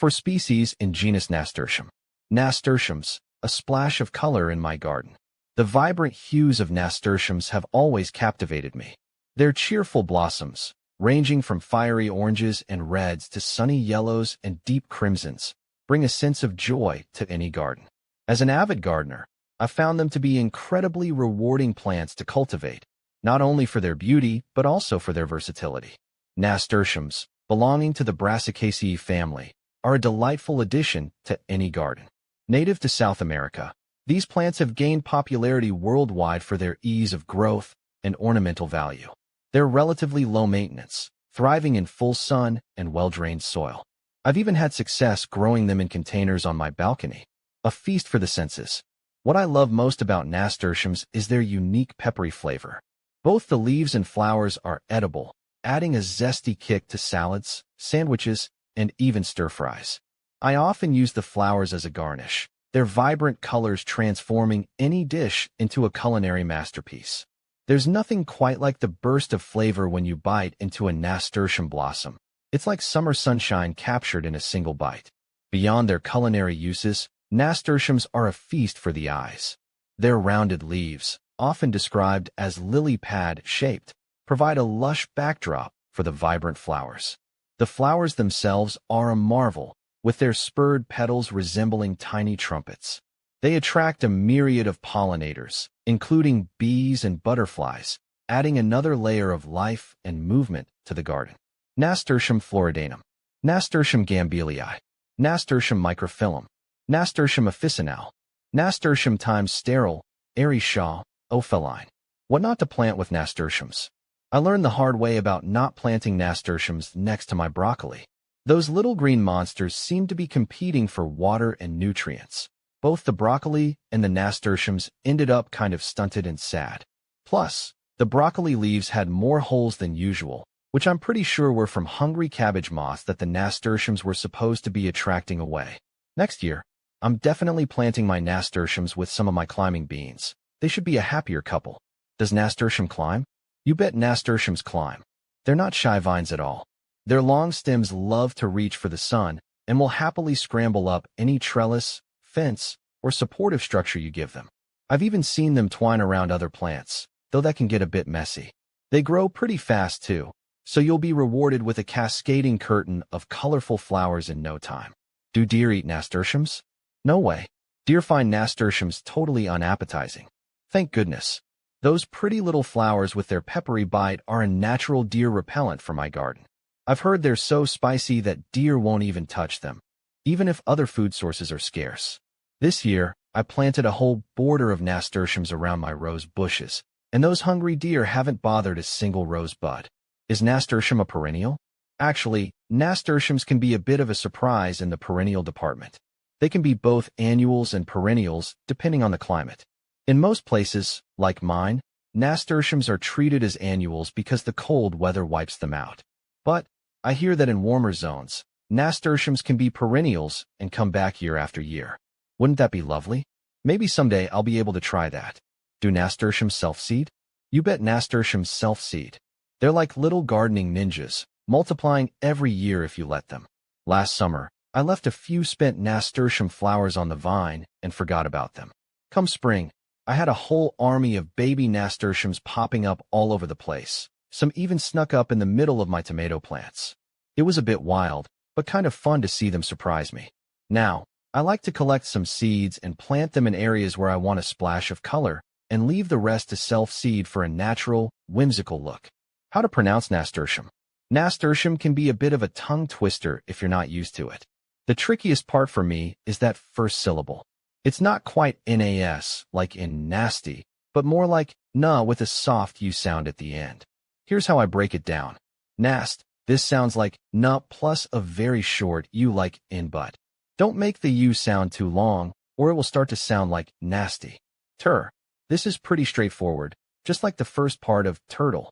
For species in genus Nasturtium. Nasturtiums, a splash of color in my garden. The vibrant hues of nasturtiums have always captivated me. Their cheerful blossoms, ranging from fiery oranges and reds to sunny yellows and deep crimsons, bring a sense of joy to any garden. As an avid gardener, I found them to be incredibly rewarding plants to cultivate, not only for their beauty but also for their versatility. Nasturtiums, belonging to the Brassicaceae family, are a delightful addition to any garden. Native to South America, these plants have gained popularity worldwide for their ease of growth and ornamental value. They're relatively low maintenance, thriving in full sun and well-drained soil. I've even had success growing them in containers on my balcony. A feast for the senses. What I love most about nasturtiums is their unique peppery flavor. Both the leaves and flowers are edible, adding a zesty kick to salads, sandwiches, and even stir-fries. I often use the flowers as a garnish, their vibrant colors transforming any dish into a culinary masterpiece. There's nothing quite like the burst of flavor when you bite into a nasturtium blossom. It's like summer sunshine captured in a single bite. Beyond their culinary uses, nasturtiums are a feast for the eyes. Their rounded leaves, often described as lily-pad-shaped, provide a lush backdrop for the vibrant flowers. The flowers themselves are a marvel, with their spurred petals resembling tiny trumpets. They attract a myriad of pollinators, including bees and butterflies, adding another layer of life and movement to the garden. Nasturtium floridanum, Nasturtium gambelii, Nasturtium microphyllum, Nasturtium officinale, Nasturtium times sterile, airy shaw, opheline. What not to plant with nasturtiums? I learned the hard way about not planting nasturtiums next to my broccoli. Those little green monsters seem to be competing for water and nutrients. Both the broccoli and the nasturtiums ended up kind of stunted and sad. Plus, the broccoli leaves had more holes than usual, which I'm pretty sure were from hungry cabbage moths that the nasturtiums were supposed to be attracting away. Next year, I'm definitely planting my nasturtiums with some of my climbing beans. They should be a happier couple. Does nasturtium climb? You bet nasturtiums climb. They're not shy vines at all. Their long stems love to reach for the sun and will happily scramble up any trellis, fence, or supportive structure you give them. I've even seen them twine around other plants, though that can get a bit messy. They grow pretty fast too, so you'll be rewarded with a cascading curtain of colorful flowers in no time. Do deer eat nasturtiums? No way. Deer find nasturtiums totally unappetizing. Thank goodness. Those pretty little flowers with their peppery bite are a natural deer repellent for my garden. I've heard they're so spicy that deer won't even touch them, even if other food sources are scarce. This year, I planted a whole border of nasturtiums around my rose bushes, and those hungry deer haven't bothered a single rose bud. Is nasturtium a perennial? Actually, nasturtiums can be a bit of a surprise in the perennial department. They can be both annuals and perennials, depending on the climate. In most places, like mine, nasturtiums are treated as annuals because the cold weather wipes them out. But I hear that in warmer zones, nasturtiums can be perennials and come back year after year. Wouldn't that be lovely? Maybe someday I'll be able to try that. Do nasturtiums self-seed? You bet nasturtiums self-seed. They're like little gardening ninjas, multiplying every year if you let them. Last summer, I left a few spent nasturtium flowers on the vine and forgot about them. Come spring, I had a whole army of baby nasturtiums popping up all over the place. Some even snuck up in the middle of my tomato plants. It was a bit wild, but kind of fun to see them surprise me. Now, I like to collect some seeds and plant them in areas where I want a splash of color, and leave the rest to self-seed for a natural, whimsical look. How to pronounce nasturtium? Nasturtium can be a bit of a tongue twister if you're not used to it. The trickiest part for me is that first syllable. It's not quite N-A-S, like in nasty, but more like na with a soft U sound at the end. Here's how I break it down. Nast, this sounds like na plus a very short U like in but. Don't make the U sound too long, or it will start to sound like nasty. Tur, this is pretty straightforward, just like the first part of turtle.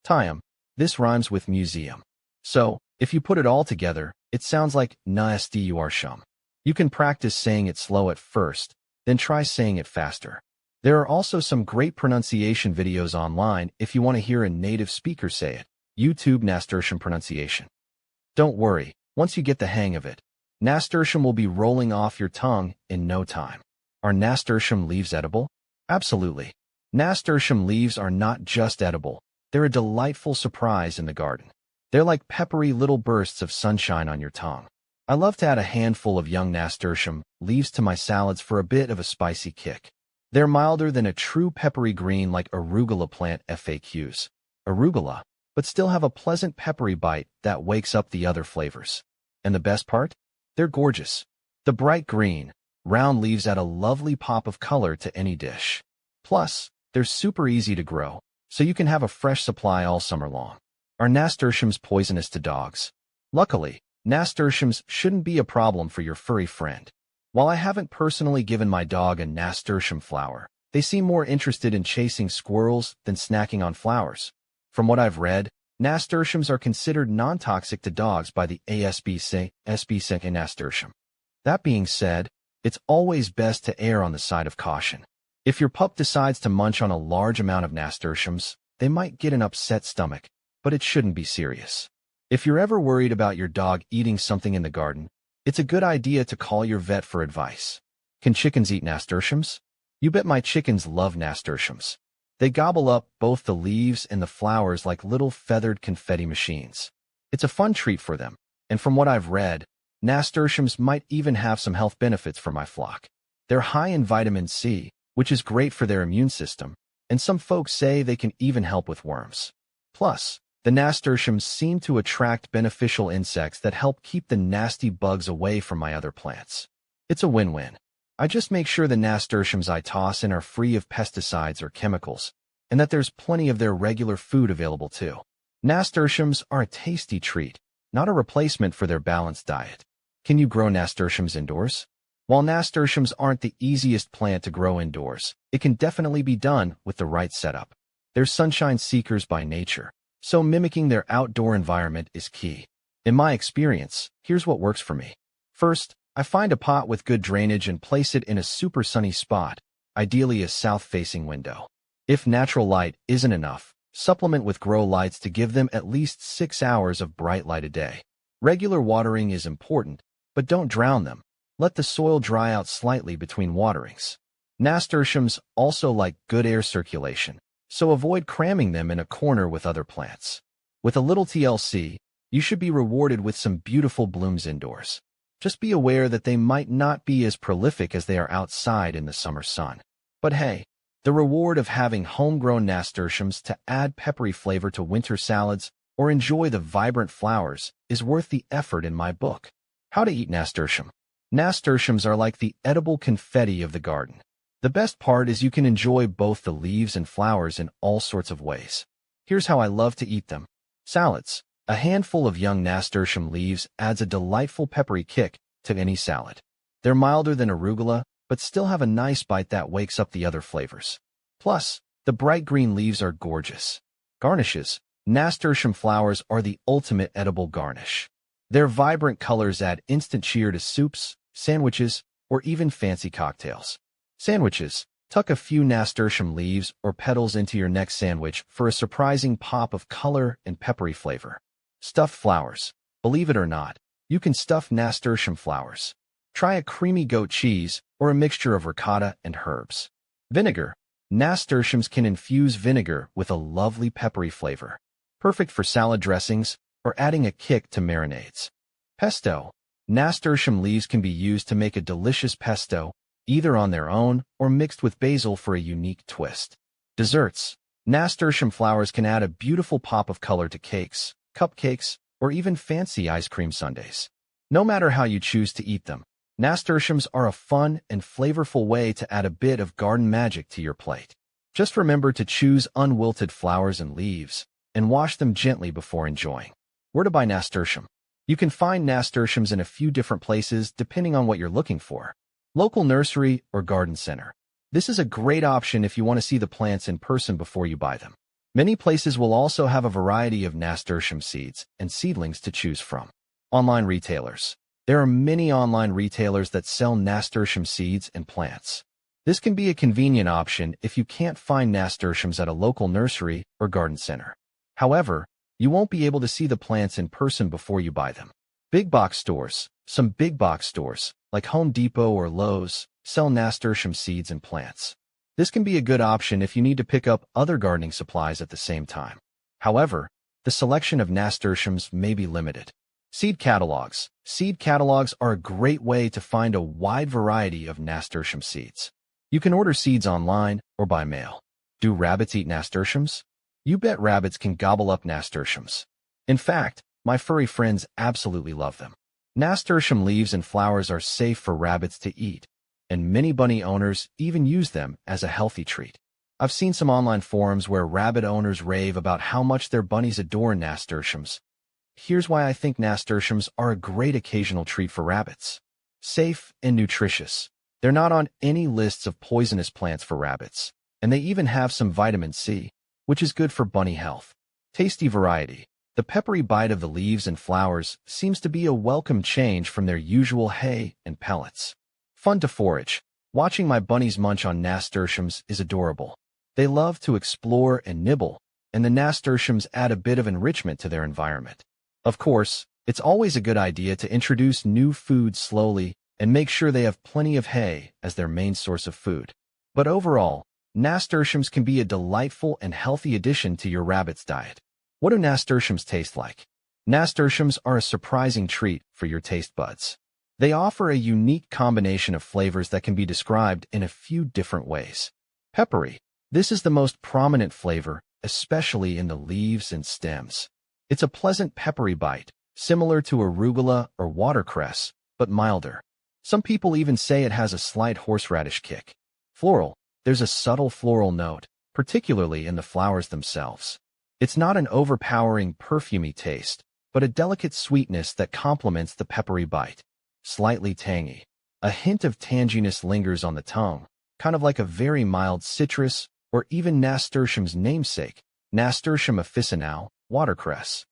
Tium, this rhymes with museum. So, if you put it all together, it sounds like nasturtium. You can practice saying it slow at first, then try saying it faster. There are also some great pronunciation videos online if you want to hear a native speaker say it. YouTube nasturtium pronunciation. Don't worry, once you get the hang of it, Nasturtium will be rolling off your tongue in no time. Are nasturtium leaves edible? Absolutely. Nasturtium leaves are not just edible, they're a delightful surprise in the garden. They're like peppery little bursts of sunshine on your tongue. I love to add a handful of young nasturtium leaves to my salads for a bit of a spicy kick. They're milder than a true peppery green like arugula plant FAQs. Arugula, but still have a pleasant peppery bite that wakes up the other flavors. And the best part? They're gorgeous. The bright green, round leaves add a lovely pop of color to any dish. Plus, they're super easy to grow, so you can have a fresh supply all summer long. Are nasturtiums poisonous to dogs? Luckily, nasturtiums shouldn't be a problem for your furry friend. While I haven't personally given my dog a nasturtium flower, they seem more interested in chasing squirrels than snacking on flowers. From what I've read, nasturtiums are considered non-toxic to dogs by the ASBC Nasturtium. That being said, it's always best to err on the side of caution. If your pup decides to munch on a large amount of nasturtiums, they might get an upset stomach, but it shouldn't be serious. If you're ever worried about your dog eating something in the garden, it's a good idea to call your vet for advice. Can chickens eat nasturtiums? You bet my chickens love nasturtiums. They gobble up both the leaves and the flowers like little feathered confetti machines. It's a fun treat for them, and from what I've read, nasturtiums might even have some health benefits for my flock. They're high in vitamin C, which is great for their immune system, and some folks say they can even help with worms. Plus, the nasturtiums seem to attract beneficial insects that help keep the nasty bugs away from my other plants. It's a win-win. I just make sure the nasturtiums I toss in are free of pesticides or chemicals, and that there's plenty of their regular food available too. Nasturtiums are a tasty treat, not a replacement for their balanced diet. Can you grow nasturtiums indoors? While nasturtiums aren't the easiest plant to grow indoors, it can definitely be done with the right setup. They're sunshine seekers by nature, so mimicking their outdoor environment is key. In my experience, here's what works for me. First, I find a pot with good drainage and place it in a super sunny spot, ideally a south-facing window. If natural light isn't enough, supplement with grow lights to give them at least 6 hours of bright light a day. Regular watering is important, but don't drown them. Let the soil dry out slightly between waterings. Nasturtiums also like good air circulation, so avoid cramming them in a corner with other plants. With a little TLC, you should be rewarded with some beautiful blooms indoors. Just be aware that they might not be as prolific as they are outside in the summer sun. But hey, the reward of having homegrown nasturtiums to add peppery flavor to winter salads or enjoy the vibrant flowers is worth the effort in my book. How to eat nasturtium. Nasturtiums are like the edible confetti of the garden. The best part is you can enjoy both the leaves and flowers in all sorts of ways. Here's how I love to eat them. Salads. A handful of young nasturtium leaves adds a delightful peppery kick to any salad. They're milder than arugula, but still have a nice bite that wakes up the other flavors. Plus, the bright green leaves are gorgeous. Garnishes. Nasturtium flowers are the ultimate edible garnish. Their vibrant colors add instant cheer to soups, sandwiches, or even fancy cocktails. Sandwiches. Tuck a few nasturtium leaves or petals into your next sandwich for a surprising pop of color and peppery flavor. Stuffed flowers. Believe it or not, you can stuff nasturtium flowers. Try a creamy goat cheese or a mixture of ricotta and herbs. Vinegar. Nasturtiums can infuse vinegar with a lovely peppery flavor. Perfect for salad dressings or adding a kick to marinades. Pesto. Nasturtium leaves can be used to make a delicious pesto, either on their own or mixed with basil for a unique twist. Desserts. Nasturtium flowers can add a beautiful pop of color to cakes, cupcakes, or even fancy ice cream sundaes. No matter how you choose to eat them, nasturtiums are a fun and flavorful way to add a bit of garden magic to your plate. Just remember to choose unwilted flowers and leaves, and wash them gently before enjoying. Where to buy nasturtium? You can find nasturtiums in a few different places depending on what you're looking for. Local nursery or garden center. This is a great option if you want to see the plants in person before you buy them. Many places will also have a variety of nasturtium seeds and seedlings to choose from. Online retailers. There are many online retailers that sell nasturtium seeds and plants. This can be a convenient option if you can't find nasturtiums at a local nursery or garden center. However, you won't be able to see the plants in person before you buy them. Big box stores. Some big box stores, like Home Depot or Lowe's, sell nasturtium seeds and plants. This can be a good option if you need to pick up other gardening supplies at the same time. However, the selection of nasturtiums may be limited. Seed catalogs. Seed catalogs are a great way to find a wide variety of nasturtium seeds. You can order seeds online or by mail. Do rabbits eat nasturtiums? You bet rabbits can gobble up nasturtiums. In fact, my furry friends absolutely love them. Nasturtium leaves and flowers are safe for rabbits to eat, and many bunny owners even use them as a healthy treat. I've seen some online forums where rabbit owners rave about how much their bunnies adore nasturtiums. Here's why I think nasturtiums are a great occasional treat for rabbits. Safe and nutritious. They're not on any lists of poisonous plants for rabbits, and they even have some vitamin C, which is good for bunny health. Tasty variety. The peppery bite of the leaves and flowers seems to be a welcome change from their usual hay and pellets. Fun to forage. Watching my bunnies munch on nasturtiums is adorable. They love to explore and nibble, and the nasturtiums add a bit of enrichment to their environment. Of course, it's always a good idea to introduce new foods slowly and make sure they have plenty of hay as their main source of food. But overall, nasturtiums can be a delightful and healthy addition to your rabbit's diet. What do nasturtiums taste like? Nasturtiums are a surprising treat for your taste buds. They offer a unique combination of flavors that can be described in a few different ways. Peppery. This is the most prominent flavor, especially in the leaves and stems. It's a pleasant peppery bite, similar to arugula or watercress, but milder. Some people even say it has a slight horseradish kick. Floral. There's a subtle floral note, particularly in the flowers themselves. It's not an overpowering, perfumey taste, but a delicate sweetness that complements the peppery bite. Slightly tangy. A hint of tanginess lingers on the tongue, kind of like a very mild citrus or even nasturtium's namesake, Nasturtium officinale, watercress.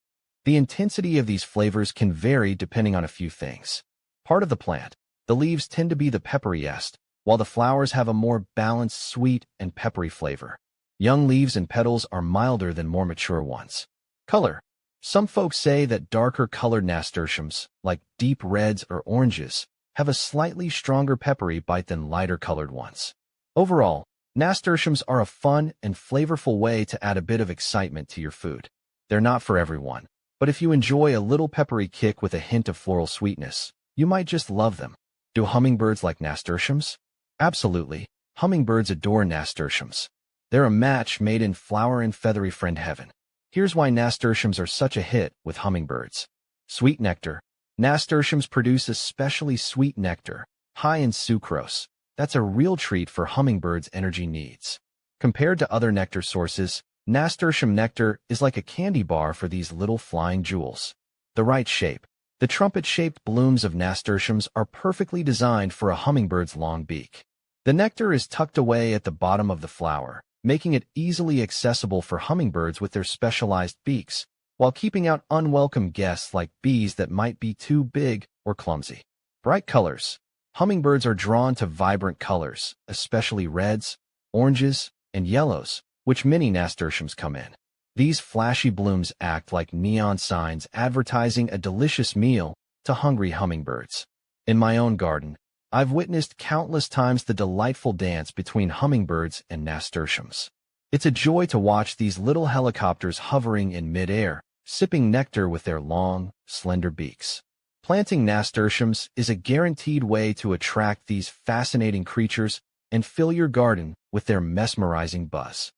The intensity of these flavors can vary depending on a few things. Part of the plant. The leaves tend to be the pepperiest, while the flowers have a more balanced sweet and peppery flavor. Young leaves and petals are milder than more mature ones. Color. Some folks say that darker colored nasturtiums, like deep reds or oranges, have a slightly stronger peppery bite than lighter colored ones. Overall, nasturtiums are a fun and flavorful way to add a bit of excitement to your food. They're not for everyone, but if you enjoy a little peppery kick with a hint of floral sweetness, you might just love them. Do hummingbirds like nasturtiums? Absolutely. Hummingbirds adore nasturtiums. They're a match made in flower and feathery friend heaven. Here's why nasturtiums are such a hit with hummingbirds. Sweet nectar. Nasturtiums produce especially sweet nectar, high in sucrose. That's a real treat for hummingbirds' energy needs. Compared to other nectar sources, nasturtium nectar is like a candy bar for these little flying jewels. The right shape. The trumpet-shaped blooms of nasturtiums are perfectly designed for a hummingbird's long beak. The nectar is tucked away at the bottom of the flower, making it easily accessible for hummingbirds with their specialized beaks, while keeping out unwelcome guests like bees that might be too big or clumsy. Bright colors. Hummingbirds are drawn to vibrant colors, especially reds, oranges, and yellows, which many nasturtiums come in. These flashy blooms act like neon signs advertising a delicious meal to hungry hummingbirds. In my own garden, I've witnessed countless times the delightful dance between hummingbirds and nasturtiums. It's a joy to watch these little helicopters hovering in midair, sipping nectar with their long, slender beaks. Planting nasturtiums is a guaranteed way to attract these fascinating creatures and fill your garden with their mesmerizing buzz.